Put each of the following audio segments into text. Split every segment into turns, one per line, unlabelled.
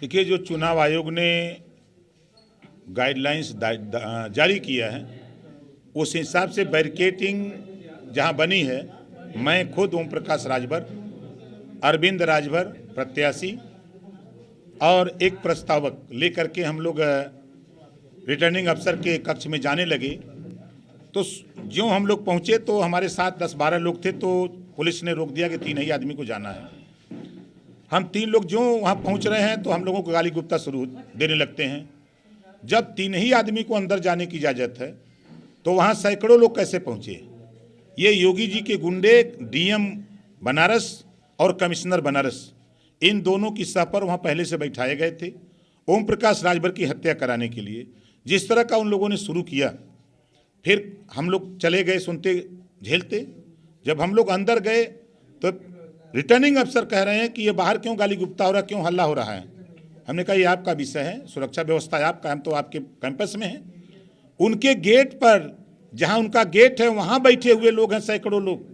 देखिए, जो चुनाव आयोग ने गाइडलाइंस जारी किया है उस हिसाब से बैरिकेटिंग जहां बनी है, मैं खुद ओम प्रकाश राजभर, अरविंद राजभर प्रत्याशी और एक प्रस्तावक लेकर के हम लोग रिटर्निंग अफसर के कक्ष में जाने लगे। तो जो हम लोग पहुंचे तो हमारे साथ 10-12 लोग थे, तो पुलिस ने रोक दिया कि 3 ही आदमी को जाना है। हम 3 लोग जो वहां पहुंच रहे हैं तो हम लोगों को गाली गुप्ता शुरू देने लगते हैं। जब 3 ही आदमी को अंदर जाने की इजाज़त है तो वहां सैकड़ों लोग कैसे पहुंचे? ये योगी जी के गुंडे डीएम बनारस और कमिश्नर बनारस, इन दोनों की सह पर वहाँ पहले से बैठाए गए थे ओम प्रकाश राजभर की हत्या कराने के लिए। जिस तरह का उन लोगों ने शुरू किया, फिर हम लोग चले गए सुनते झेलते। जब हम लोग अंदर गए तो रिटर्निंग अफसर कह रहे हैं कि ये बाहर क्यों गाली गुप्ता हो रहा है, क्यों हल्ला हो रहा है। हमने कहा ये आपका विषय है, सुरक्षा व्यवस्था है आपका, हम तो आपके कैंपस में हैं। उनके गेट पर, जहां उनका गेट है वहां बैठे हुए लोग हैं सैकड़ों लोग।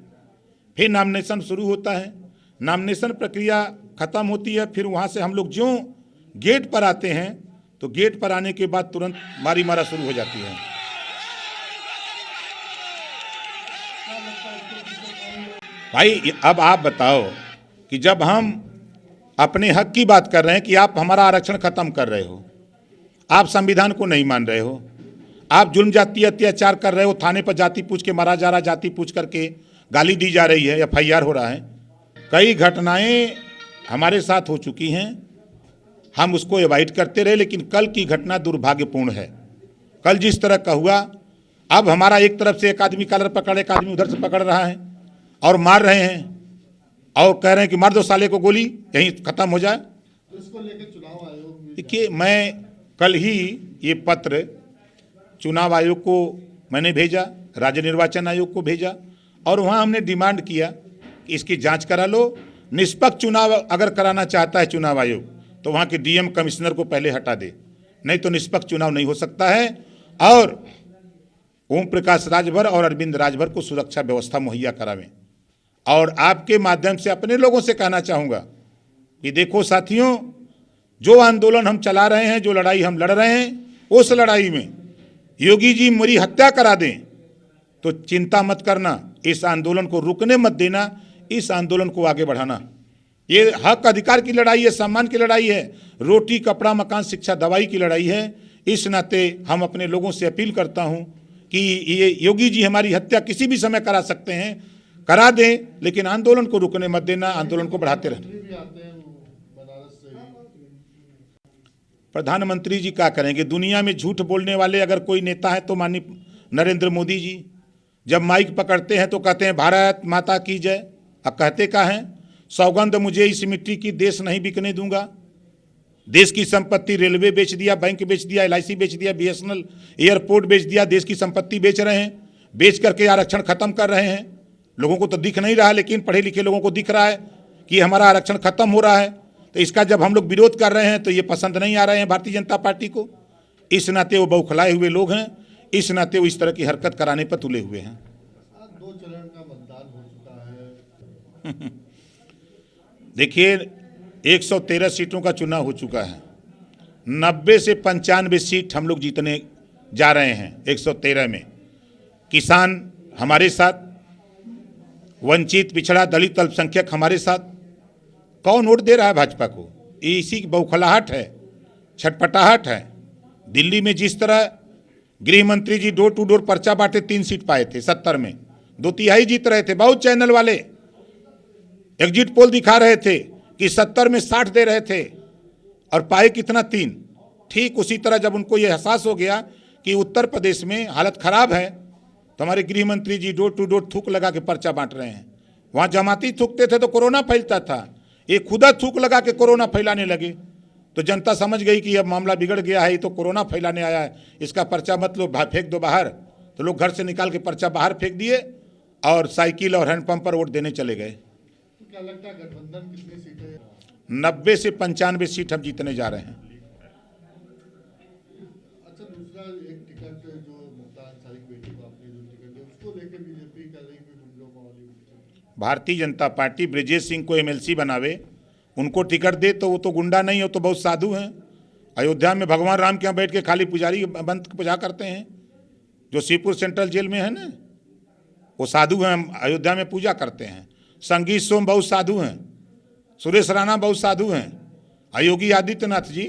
फिर नॉमिनेशन शुरू होता है, नॉमिनेशन प्रक्रिया खत्म होती है, फिर वहां से हम लोग जो गेट पर आते हैं तो गेट पर आने के बाद तुरंत मारी मारा शुरू हो जाती है। भाई अब आप बताओ कि जब हम अपने हक की बात कर रहे हैं कि आप हमारा आरक्षण खत्म कर रहे हो, आप संविधान को नहीं मान रहे हो, आप जुल्म जाति अत्याचार कर रहे हो, थाने पर जाति पूछ के मारा जा रहा, जाति पूछ करके गाली दी जा रही है, एफआईआर हो रहा है। कई घटनाएं हमारे साथ हो चुकी हैं, हम उसको एवॉइड करते रहे, लेकिन कल की घटना दुर्भाग्यपूर्ण है। कल जिस तरह का हुआ, अब हमारा एक तरफ से एक आदमी कॉलर पकड़, एक आदमी उधर से पकड़ रहा है और मार रहे हैं और कह रहे हैं कि मार दो साले को गोली, यहीं खत्म हो जाए।
इसको लेकर चुनाव आयोग,
देखिए, मैं कल ही ये पत्र चुनाव आयोग को मैंने भेजा, राज्य निर्वाचन आयोग को भेजा और वहाँ हमने डिमांड किया कि इसकी जांच करा लो। निष्पक्ष चुनाव अगर कराना चाहता है चुनाव आयोग तो वहाँ के डीएम कमिश्नर को पहले हटा दे, नहीं तो निष्पक्ष चुनाव नहीं हो सकता है। और ओम प्रकाश राजभर और अरविंद राजभर को सुरक्षा व्यवस्था मुहैया करावें। और आपके माध्यम से अपने लोगों से कहना चाहूँगा कि देखो साथियों, जो आंदोलन हम चला रहे हैं, जो लड़ाई हम लड़ रहे हैं, उस लड़ाई में योगी जी मेरी हत्या करा दें तो चिंता मत करना, इस आंदोलन को रुकने मत देना, इस आंदोलन को आगे बढ़ाना। ये हक अधिकार की लड़ाई है, सम्मान की लड़ाई है, रोटी कपड़ा मकान शिक्षा दवाई की लड़ाई है। इस नाते हम अपने लोगों से अपील करता हूँ कि ये योगी जी हमारी हत्या किसी भी समय करा सकते हैं, करा दें, लेकिन आंदोलन को रुकने मत देना, आंदोलन को बढ़ाते रहना।
भी आते हैं बनारस से ही।
प्रधानमंत्री जी क्या करेंगे? दुनिया में झूठ बोलने वाले अगर कोई नेता है तो माननीय नरेंद्र मोदी जी। जब माइक पकड़ते हैं तो कहते हैं भारत माता की जय, अब कहते क्या हैं? सौगंध मुझे इस मिट्टी की, देश नहीं बिकने दूंगा। देश की संपत्ति, रेलवे बेच दिया, बैंक बेच दिया, एलआईसी बेच दिया, बीएसएनएल एयरपोर्ट बेच दिया, देश की संपत्ति बेच रहे हैं, बेच करके आरक्षण खत्म कर रहे हैं। लोगों को तो दिख नहीं रहा, लेकिन पढ़े लिखे लोगों को दिख रहा है कि हमारा आरक्षण खत्म हो रहा है। तो इसका जब हम लोग विरोध कर रहे हैं तो ये पसंद नहीं आ रहे हैं भारतीय जनता पार्टी को। इस नाते वो बौखलाए हुए लोग हैं, इस नाते वो इस तरह की हरकत कराने पर तुले हुए हैं।
2 चरण का मतदान हो चुका है।
देखिए, 113 सीटों का चुनाव हो चुका है, 90 से 95 सीट हम लोग जीतने जा रहे हैं। 113 में किसान हमारे साथ, वंचित पिछड़ा दलित अल्पसंख्यक हमारे साथ। कौन वोट दे रहा है भाजपा को? इसी की बौखलाहट है, छटपटाहट है। दिल्ली में जिस तरह गृह मंत्री जी डोर टू डोर पर्चा बांटे 3 सीट पाए थे, 70 में 2/3 जीत रहे थे। बहुत चैनल वाले एग्जिट पोल दिखा रहे थे कि 70 में 60 दे रहे थे और पाए कितना? 3। ठीक उसी तरह जब उनको ये एहसास हो गया कि उत्तर प्रदेश में हालत खराब है तो हमारे गृह मंत्री जी डोर टू डोर थूक लगा के पर्चा बांट रहे हैं। वहाँ जमाती थूकते थे तो कोरोना फैलता था, ये खुदा थूक लगा के कोरोना फैलाने लगे। तो जनता समझ गई कि अब मामला बिगड़ गया है, ये तो कोरोना फैलाने आया है, इसका पर्चा मत लो, फेंक दो बाहर। तो लोग घर से निकाल के पर्चा बाहर फेंक दिए और साइकिल और हैंडपंप पर वोट देने चले गए।
तो क्या लगता है गठबंधन कितनी सीटें?
90 से 95 सीट हम जीतने जा रहे हैं।
अच्छा, दूसरा एक टिकट जो मुक्ता अंसारी बेटी को आपने जो टिकट दिया, उसको लेकर बीजेपी कर रही है गुंडों को वाली।
भारतीय जनता पार्टी ब्रजेश सिंह को एमएलसी बनावे उनको टिकट दे तो वो तो गुंडा नहीं हो तो बहुत साधु हैं। अयोध्या में भगवान राम के यहाँ बैठ के खाली पुजारी बंद पूजा करते हैं। जो शिवपुर सेंट्रल जेल में है ना, वो साधु हैं, अयोध्या में पूजा करते हैं। संगीत सोम बहुत साधु हैं, सुरेश राणा बहुत साधु हैं। योगी आदित्यनाथ जी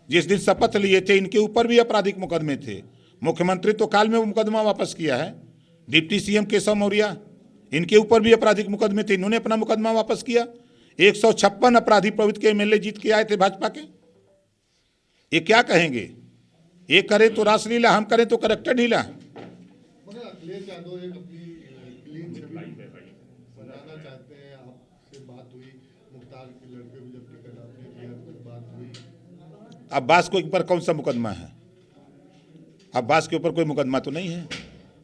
जिस दिन शपथ लिए थे, इनके ऊपर भी आपराधिक मुकदमे थे। मुख्यमंत्री तो काल में वो मुकदमा वापस किया है। डिप्टी सीएम केशव मौर्य, इनके ऊपर भी आपराधिक मुकदमे थे, इन्होंने अपना मुकदमा वापस किया। 156 अपराधी प्रवृत्ति के एमएलए जीत के आए थे भाजपा के। ये क्या कहेंगे? ये करें तो रासलीला, हम करें तो करेक्टर ढीला।
मगर अखिलेश यादव एक अपनी क्लीन छवि बनाना चाहते हैं। आपसे बात हुई, मुख्तार के लड़के को जब टिकट आपने दिया तो बात हुई।
अब्बास के ऊपर कौन सा मुकदमा है? अब्बास के ऊपर कोई मुकदमा तो नहीं है।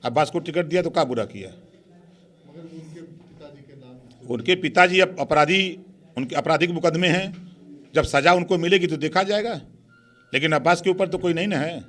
अब्बास को टिकट दिया तो क्या बुरा किया?
मगर उनके पिताजी के नाम,
उनके पिताजी अब अपराधी, उनके आपराधिक मुकदमे हैं। जब सजा उनको मिलेगी तो देखा जाएगा, लेकिन अब्बास के ऊपर तो कोई नहीं ना है।